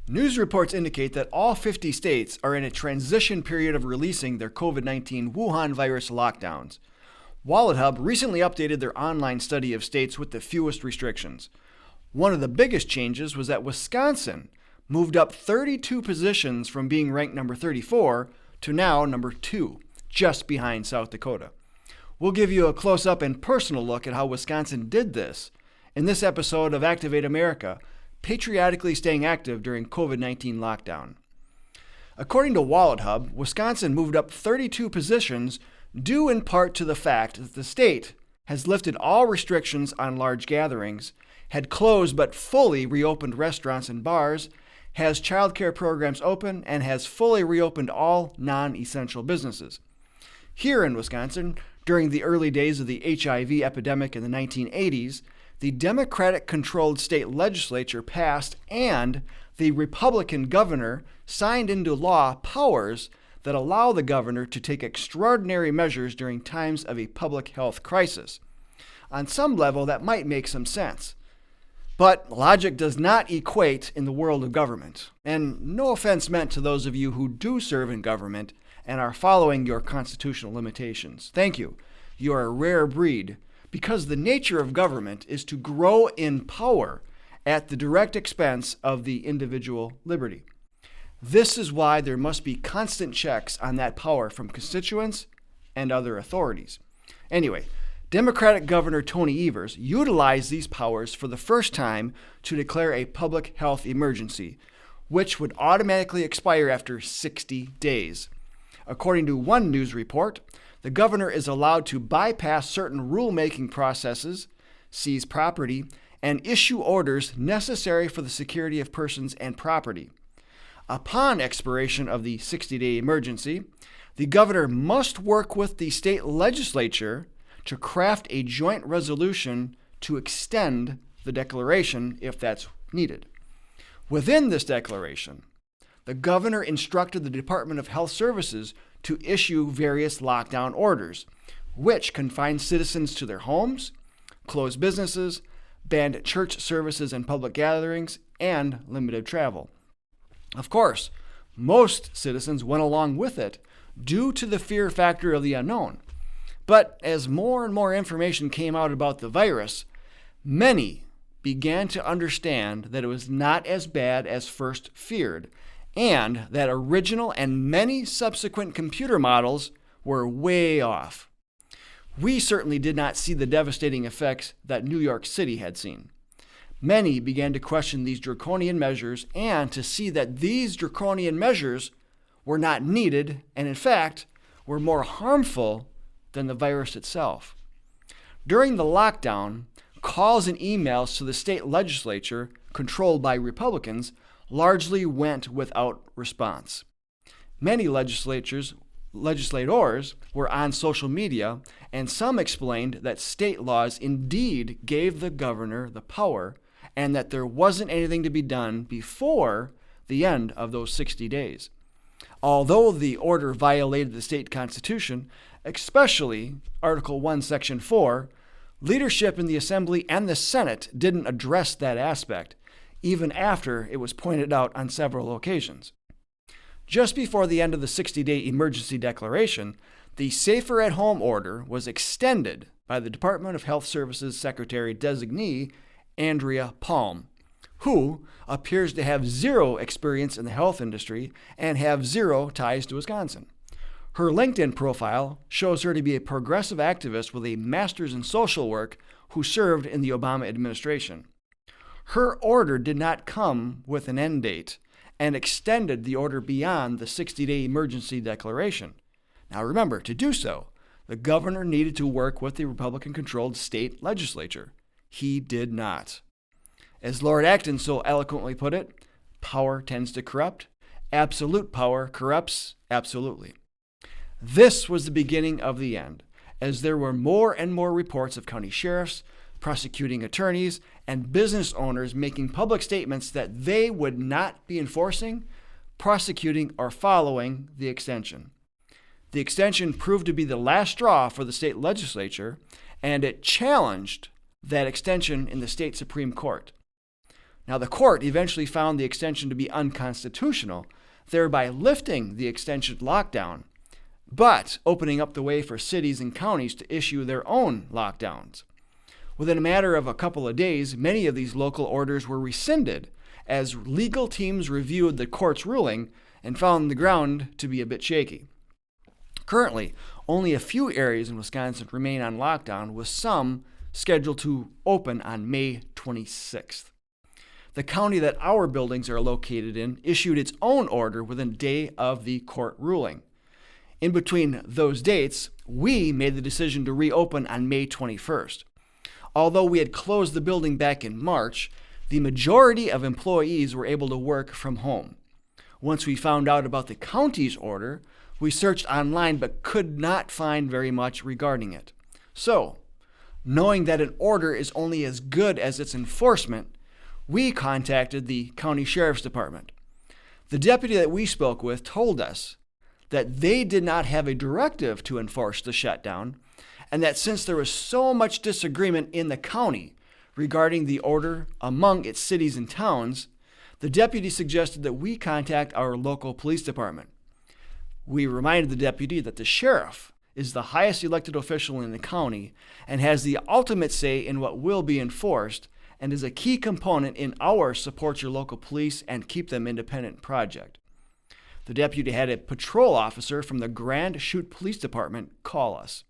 News reports indicate that all 50 states are in a transition period of releasing their COVID-19 Wuhan virus lockdowns. WalletHub recently updated their online study of states with the fewest restrictions. One of the biggest changes was that Wisconsin moved up 32 positions from being ranked number 34 to now number 2, just behind South Dakota. We'll give you a close-up and personal look at how Wisconsin did this in this episode of Activate America, patriotically staying active during COVID-19 lockdown. According to WalletHub, Wisconsin moved up 32 positions due in part to the fact that the state has lifted all restrictions on large gatherings, had closed but fully reopened restaurants and bars, has childcare programs open, and has fully reopened all non-essential businesses. Here in Wisconsin, during the early days of the HIV epidemic in the 1980s, the Democratic-controlled state legislature passed and the Republican governor signed into law powers that allow the governor to take extraordinary measures during times of a public health crisis. On some level, that might make some sense. But logic does not equate in the world of government. And no offense meant to those of you who do serve in government and are following your constitutional limitations. Thank you. You are a rare breed, because the nature of government is to grow in power at the direct expense of the individual liberty. This is why there must be constant checks on that power from constituents and other authorities. Anyway, Democratic Governor Tony Evers utilized these powers for the first time to declare a public health emergency, which would automatically expire after 60 days. According to one news report, the governor is allowed to bypass certain rulemaking processes, seize property, and issue orders necessary for the security of persons and property. Upon expiration of the 60-day emergency, the governor must work with the state legislature to craft a joint resolution to extend the declaration if that's needed. Within this declaration, the governor instructed the Department of Health Services to issue various lockdown orders, which confined citizens to their homes, closed businesses, banned church services and public gatherings, and limited travel. Of course, most citizens went along with it due to the fear factor of the unknown. But as more and more information came out about the virus, many began to understand that it was not as bad as first feared, and that original and many subsequent computer models were way off. We certainly did not see the devastating effects that New York City had seen. Many began to question these draconian measures and to see that these draconian measures were not needed and, in fact, were more harmful than the virus itself. During the lockdown, calls and emails to the state legislature, controlled by Republicans, largely went without response. Many legislators were on social media, and some explained that state laws indeed gave the governor the power and that there wasn't anything to be done before the end of those 60 days. Although the order violated the state constitution, especially Article 1, Section 4, leadership in the Assembly and the Senate didn't address that aspect, even after it was pointed out on several occasions. Just before the end of the 60-day emergency declaration, the Safer at Home order was extended by the Department of Health Services Secretary Designee Andrea Palm, who appears to have zero experience in the health industry and have zero ties to Wisconsin. Her LinkedIn profile shows her to be a progressive activist with a master's in social work who served in the Obama administration. Her order did not come with an end date and extended the order beyond the 60-day emergency declaration. Now remember, to do so, the governor needed to work with the Republican-controlled state legislature. He did not. As Lord Acton so eloquently put it, power tends to corrupt. Absolute power corrupts absolutely. This was the beginning of the end, as there were more and more reports of county sheriffs, prosecuting attorneys, and business owners making public statements that they would not be enforcing, prosecuting, or following the extension. The extension proved to be the last straw for the state legislature, and it challenged that extension in the state Supreme Court. Now, the court eventually found the extension to be unconstitutional, thereby lifting the extension lockdown, but opening up the way for cities and counties to issue their own lockdowns. Within a matter of a couple of days, many of these local orders were rescinded as legal teams reviewed the court's ruling and found the ground to be a bit shaky. Currently, only a few areas in Wisconsin remain on lockdown, with some scheduled to open on May 26th. The county that our buildings are located in issued its own order within a day of the court ruling. In between those dates, we made the decision to reopen on May 21st. Although we had closed the building back in March, the majority of employees were able to work from home. Once we found out about the county's order, we searched online but could not find very much regarding it. So, knowing that an order is only as good as its enforcement, we contacted the county sheriff's department. The deputy that we spoke with told us that they did not have a directive to enforce the shutdown, and that since there was so much disagreement in the county regarding the order among its cities and towns, the deputy suggested that we contact our local police department. We reminded the deputy that the sheriff is the highest elected official in the county and has the ultimate say in what will be enforced, and is a key component in our Support Your Local Police and Keep Them Independent project. The deputy had a patrol officer from the Grand Chute Police Department call us.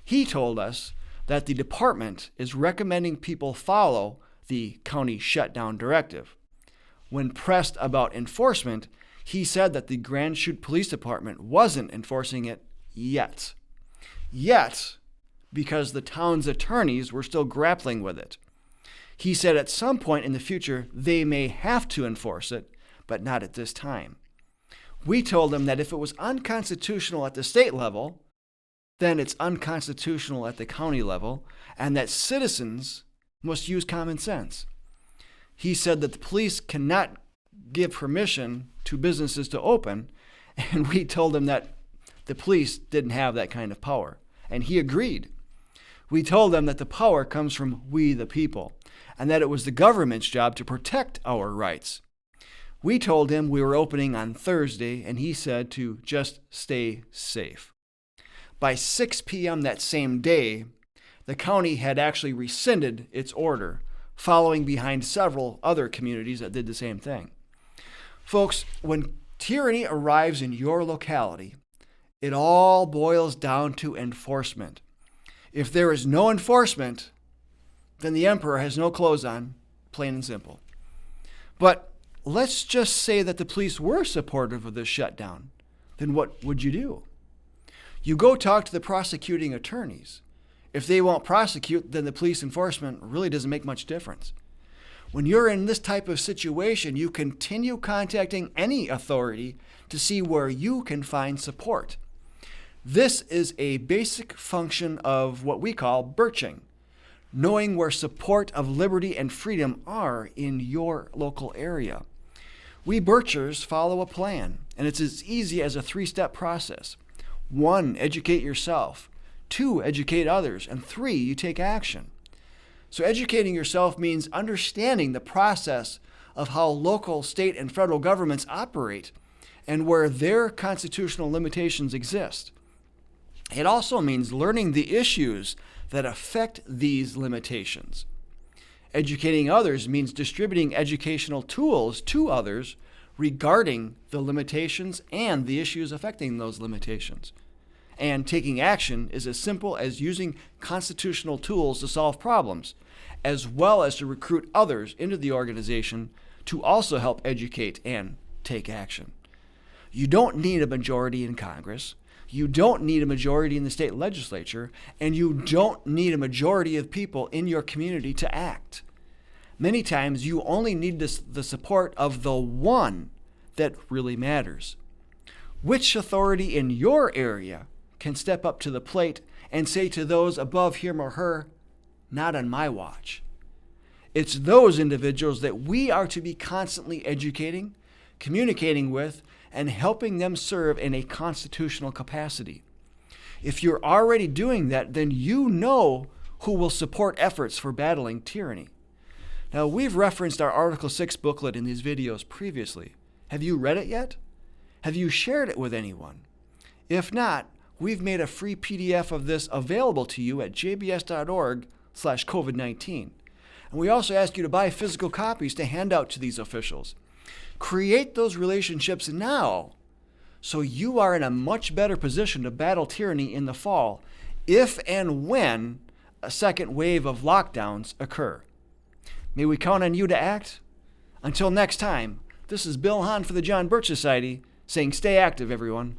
He told us that the department is recommending people follow the county shutdown directive. When pressed about enforcement, he said that the Grand Chute Police Department wasn't enforcing it yet. Yet, because the town's attorneys were still grappling with it. He said at some point in the future they may have to enforce it, but not at this time. We told him that if it was unconstitutional at the state level, then it's unconstitutional at the county level, and that citizens must use common sense. He said that the police cannot give permission to businesses to open, and we told him that the police didn't have that kind of power, and he agreed. We told them that the power comes from we the people, and that it was the government's job to protect our rights. We told him we were opening on Thursday, and he said to just stay safe. By 6 p.m. that same day, the county had actually rescinded its order, following behind several other communities that did the same thing. Folks, when tyranny arrives in your locality, it all boils down to enforcement. If there is no enforcement, then the emperor has no clothes on, plain and simple. But let's just say that the police were supportive of this shutdown. Then what would you do? You go talk to the prosecuting attorneys. If they won't prosecute, then the police enforcement really doesn't make much difference. When you're in this type of situation, you continue contacting any authority to see where you can find support. This is a basic function of what we call birching, knowing where support of liberty and freedom are in your local area. We birchers follow a plan, and it's as easy as a 3-step process. 1, educate yourself. 2, educate others. And 3, you take action. So educating yourself means understanding the process of how local, state, and federal governments operate and where their constitutional limitations exist. It also means learning the issues that affect these limitations. Educating others means distributing educational tools to others regarding the limitations and the issues affecting those limitations. And taking action is as simple as using constitutional tools to solve problems, as well as to recruit others into the organization to also help educate and take action. You don't need a majority in Congress. You don't need a majority in the state legislature, and you don't need a majority of people in your community to act. Many times you only need the support of the one that really matters. Which authority in your area can step up to the plate and say to those above him or her, not on my watch? It's those individuals that we are to be constantly educating, communicating with, and helping them serve in a constitutional capacity. If you're already doing that, then you know who will support efforts for battling tyranny. Now, we've referenced our Article 6 booklet in these videos previously. Have you read it yet? Have you shared it with anyone? If not, we've made a free PDF of this available to you at jbs.org/COVID-19. And we also ask you to buy physical copies to hand out to these officials. Create those relationships now so you are in a much better position to battle tyranny in the fall if and when a second wave of lockdowns occur. May we count on you to act? Until next time, this is Bill Hahn for the John Birch Society saying stay active, everyone.